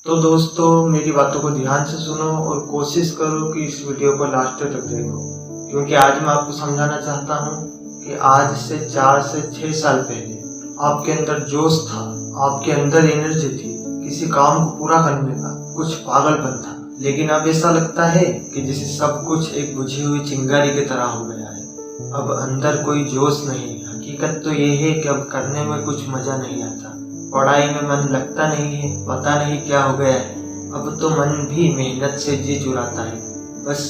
तो दोस्तों मेरी बातों को ध्यान से सुनो और कोशिश करो कि इस वीडियो को लास्ट तक देखो, क्योंकि आज मैं आपको समझाना चाहता हूँ कि आज से 4 से 6 साल पहले आपके अंदर जोश था, आपके अंदर एनर्जी थी किसी काम को पूरा करने का, कुछ पागलपन था। लेकिन अब ऐसा लगता है कि जैसे सब कुछ एक बुझी हुई चिंगारी की तरह हो गया है। अब अंदर कोई जोश नहीं। हकीकत तो ये है कि अब करने में कुछ मजा नहीं आता, पढ़ाई में मन लगता नहीं है, पता नहीं क्या हो गया है। अब तो मन भी मेहनत से जी चुराता है, बस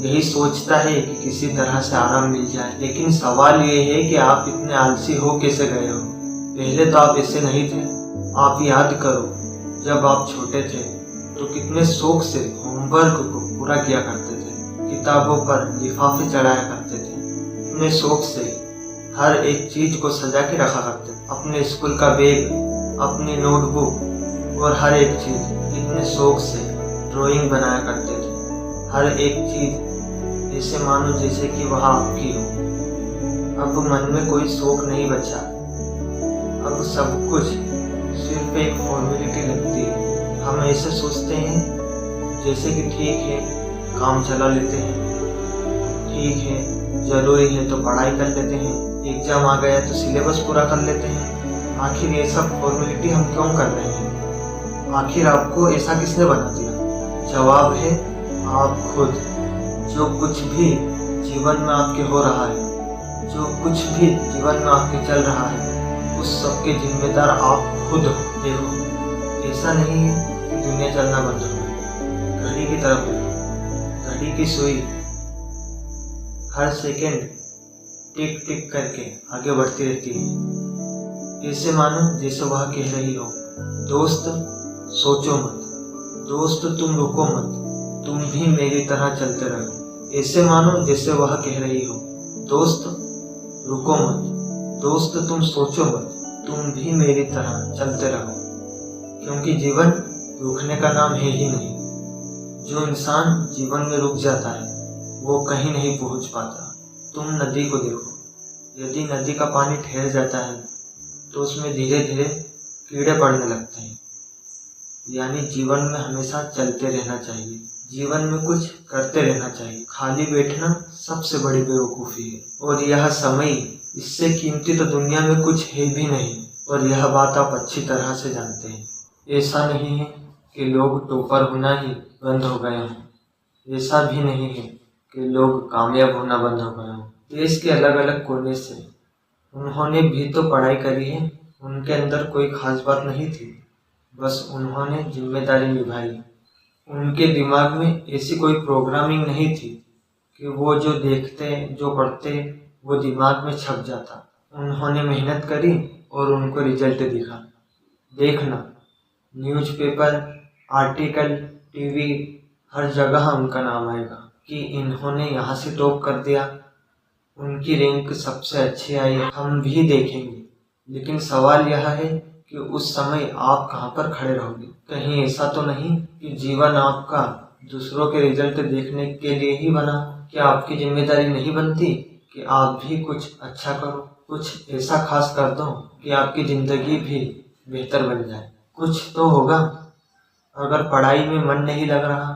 यही सोचता है कि किसी तरह से आराम मिल जाए। लेकिन सवाल ये है कि आप इतने आलसी हो कैसे गए हो? पहले तो आप ऐसे नहीं थे। आप याद करो, जब आप छोटे थे तो कितने शौक से होमवर्क को पूरा किया करते थे, किताबों पर लिफाफे चढ़ाया करते थे, इतने शौक से हर एक चीज को सजा के रखा करते थे, अपने स्कूल का बैग, अपनी नोटबुक और हर एक चीज इतने शौक से ड्राइंग बनाया करते थे। हर एक चीज ऐसे मानो जैसे कि वह आपकी हो। अब मन में कोई शौक नहीं बचा। अब सब कुछ सिर्फ एक फॉर्मेलिटी लगती है। हम ऐसे सोचते हैं जैसे कि ठीक है, काम चला लेते हैं, ठीक है जरूरी है तो पढ़ाई कर लेते हैं, एग्जाम आ गया तो सिलेबस पूरा कर लेते हैं। आखिर ये सब फॉर्मेलिटी हम क्यों कर रहे हैं? आखिर आपको ऐसा किसने बना दिया? जवाब है आप खुद। जो कुछ भी जीवन में आपके हो रहा है, जो कुछ भी जीवन में आपके चल रहा है, उस सब के जिम्मेदार आप खुद हो। देखो, ऐसा नहीं है कि दुनिया चलना बंद हो गई। घड़ी की तरफ देखो, घड़ी की सुई हर सेकेंड टिक टिक करके आगे बढ़ती रहती है। ऐसे मानो जैसे वह कह रही हो, दोस्त सोचो मत, दोस्त तुम रुको मत, तुम भी मेरी तरह चलते रहो। ऐसे मानो जैसे वह कह रही हो, दोस्त रुको मत, दोस्त तुम सोचो मत, तुम भी मेरी तरह चलते रहो। क्योंकि जीवन रुकने का नाम है ही नहीं। जो इंसान जीवन में रुक जाता है वो कहीं नहीं पहुंच पाता। तुम नदी को देखो, यदि नदी का पानी ठहर जाता है तो उसमें धीरे धीरे कीड़े पड़ने लगते हैं। यानी जीवन में हमेशा चलते रहना चाहिए, जीवन में कुछ करते रहना चाहिए। खाली बैठना सबसे बड़ी बेवकूफ़ी है, और यह समय इससे कीमती तो दुनिया में कुछ है भी नहीं। और यह बात आप अच्छी तरह से जानते हैं। ऐसा नहीं है कि लोग टॉपर होना ही बंद हो गए हों, ऐसा भी नहीं है कि लोग कामयाब होना बंद हो गए हों। देश के अलग अलग कोने से उन्होंने भी तो पढ़ाई करी है। उनके अंदर कोई खास बात नहीं थी, बस उन्होंने जिम्मेदारी निभाई। उनके दिमाग में ऐसी कोई प्रोग्रामिंग नहीं थी कि वो जो देखते जो पढ़ते वो दिमाग में छप जाता। उन्होंने मेहनत करी और उनको रिजल्ट दिखा। देखना, न्यूज़पेपर, आर्टिकल, टीवी, हर जगह उनका नाम आएगा कि इन्होंने यहाँ से टॉप कर दिया, उनकी रैंक सबसे अच्छी आई। हम भी देखेंगे, लेकिन सवाल यह है कि उस समय आप कहाँ पर खड़े रहोगे? कहीं ऐसा तो नहीं कि जीवन आपका दूसरों के रिजल्ट देखने के लिए ही बना? क्या आपकी जिम्मेदारी नहीं बनती कि आप भी कुछ अच्छा करो, कुछ ऐसा खास कर दो कि आपकी ज़िंदगी भी बेहतर बन जाए? कुछ तो होगा। अगर पढ़ाई में मन नहीं लग रहा,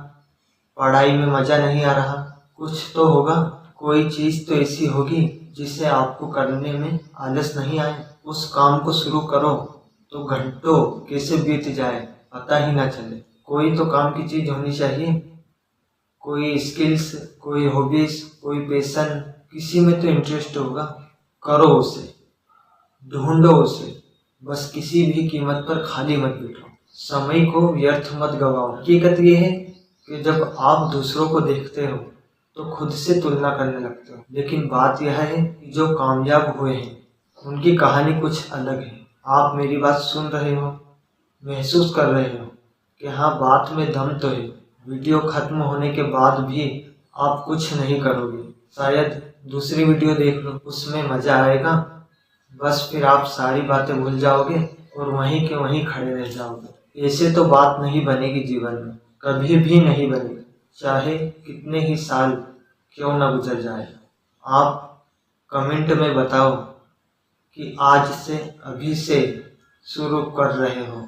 पढ़ाई में मज़ा नहीं आ रहा, कुछ तो होगा। कोई चीज़ तो ऐसी होगी जिसे आपको करने में आलस नहीं आए। उस काम को शुरू करो तो घंटों कैसे बीत जाए पता ही ना चले। कोई तो काम की चीज़ होनी चाहिए, कोई स्किल्स, कोई हॉबीज, कोई पैशन, किसी में तो इंटरेस्ट होगा। करो उसे, ढूंढो उसे, बस किसी भी कीमत पर खाली मत बैठो। समय को व्यर्थ मत गवाओ। हकीकत ये है कि जब आप दूसरों को देखते हो तो खुद से तुलना करने लगते हो। लेकिन बात यह है कि जो कामयाब हुए हैं उनकी कहानी कुछ अलग है। आप मेरी बात सुन रहे हो, महसूस कर रहे हो कि हाँ, बात में दम तो है। वीडियो खत्म होने के बाद भी आप कुछ नहीं करोगे, शायद दूसरी वीडियो देख लो, उसमें मज़ा आएगा। बस फिर आप सारी बातें भूल जाओगे और वहीं के वहीं खड़े रह जाओगे। ऐसे तो बात नहीं बनेगी जीवन में, कभी भी नहीं बनेगी, चाहे कितने ही साल क्यों ना गुजर जाए। आप कमेंट में बताओ कि आज से, अभी से शुरू कर रहे हो